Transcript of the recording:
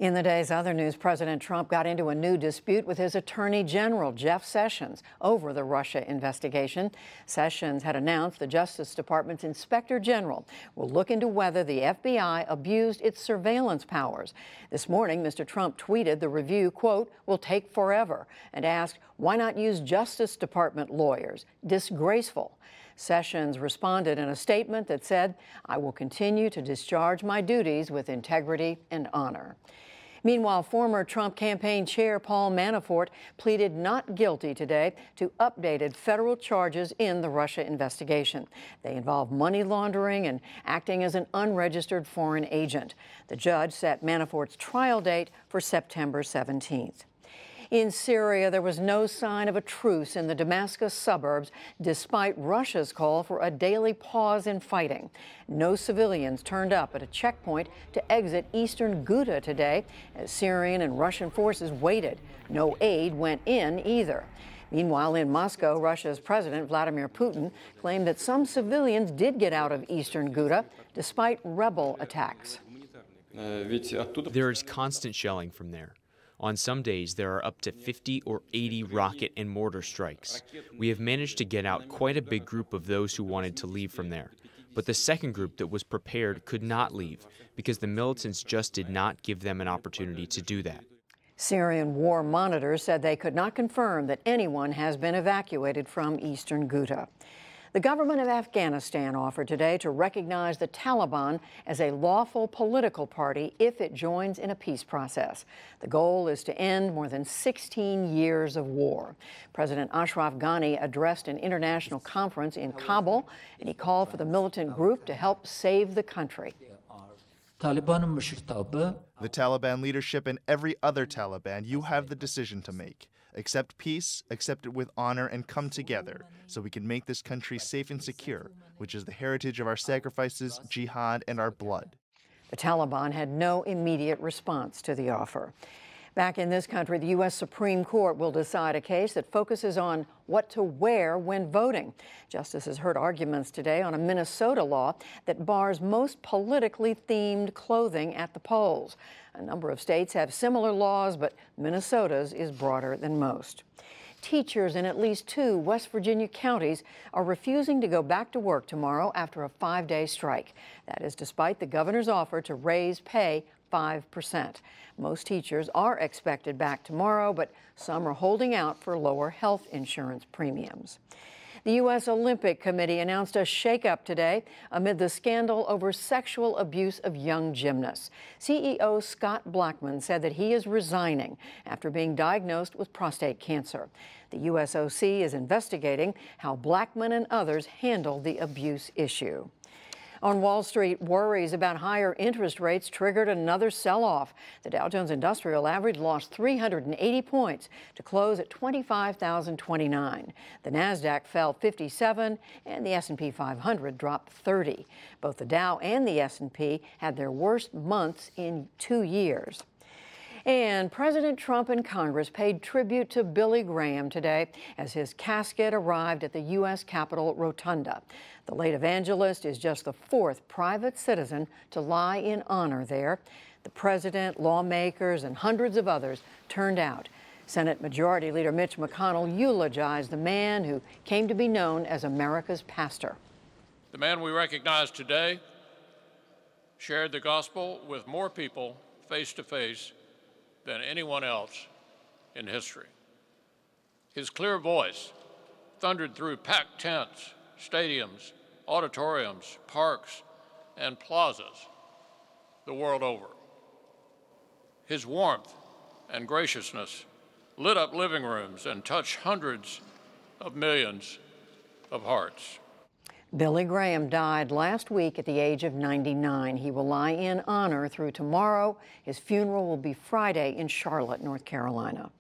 In the day's other news, President Trump got into a new dispute with his Attorney General, Jeff Sessions, over the Russia investigation. Sessions had announced the Justice Department's Inspector General will look into whether the FBI abused its surveillance powers. This morning, Mr. Trump tweeted the review, quote, will take forever, and asked, why not use Justice Department lawyers? Disgraceful. Sessions responded in a statement that said, I will continue to discharge my duties with integrity and honor. Meanwhile, former Trump campaign chair Paul Manafort pleaded not guilty today to updated federal charges in the Russia investigation. They involve money laundering and acting as an unregistered foreign agent. The judge set Manafort's trial date for September 17th. In Syria, there was no sign of a truce in the Damascus suburbs, despite Russia's call for a daily pause in fighting. No civilians turned up at a checkpoint to exit eastern Ghouta today, as Syrian and Russian forces waited. No aid went in either. Meanwhile, in Moscow, Russia's President Vladimir Putin claimed that some civilians did get out of eastern Ghouta, despite rebel attacks. There is constant shelling from there. On some days, there are up to 50 or 80 rocket and mortar strikes. We have managed to get out quite a big group of those who wanted to leave from there. But the second group that was prepared could not leave because the militants just did not give them an opportunity to do that. Syrian war monitors said they could not confirm that anyone has been evacuated from eastern Ghouta. The government of Afghanistan offered today to recognize the Taliban as a lawful political party if it joins in a peace process. The goal is to end more than 16 years of war. President Ashraf Ghani addressed an international conference in Kabul, and he called for the militant group to help save the country. The Taliban leadership and every other Taliban, you have the decision to make. Accept peace, accept it with honor, and come together so we can make this country safe and secure, which is the heritage of our sacrifices, jihad, and our blood. The Taliban had no immediate response to the offer. Back in this country, the U.S. Supreme Court will decide a case that focuses on what to wear when voting. Justices heard arguments today on a Minnesota law that bars most politically themed clothing at the polls. A number of states have similar laws, but Minnesota's is broader than most. Teachers in at least 2 West Virginia counties are refusing to go back to work tomorrow after a 5-day strike. That is despite the governor's offer to raise pay 5%. Most teachers are expected back tomorrow, but some are holding out for lower health insurance premiums. The U.S. Olympic Committee announced a shakeup today amid the scandal over sexual abuse of young gymnasts. CEO Scott Blackmun said that he is resigning after being diagnosed with prostate cancer. The USOC is investigating how Blackmun and others handled the abuse issue. On Wall Street, worries about higher interest rates triggered another sell-off. The Dow Jones Industrial Average lost 380 points to close at 25,029. The Nasdaq fell 57, and the S&P 500 dropped 30. Both the Dow and the S&P had their worst months in 2 years. And President Trump and Congress paid tribute to Billy Graham today as his casket arrived at the U.S. Capitol Rotunda. The late evangelist is just the 4th private citizen to lie in honor there. The president, lawmakers, and hundreds of others turned out. Senate Majority Leader Mitch McConnell eulogized the man who came to be known as America's pastor. The man we recognize today shared the gospel with more people face to face than anyone else in history. His clear voice thundered through packed tents, stadiums, auditoriums, parks, and plazas the world over. His warmth and graciousness lit up living rooms and touched hundreds of millions of hearts. Billy Graham died last week at the age of 99. He will lie in honor through tomorrow. His funeral will be Friday in Charlotte, North Carolina.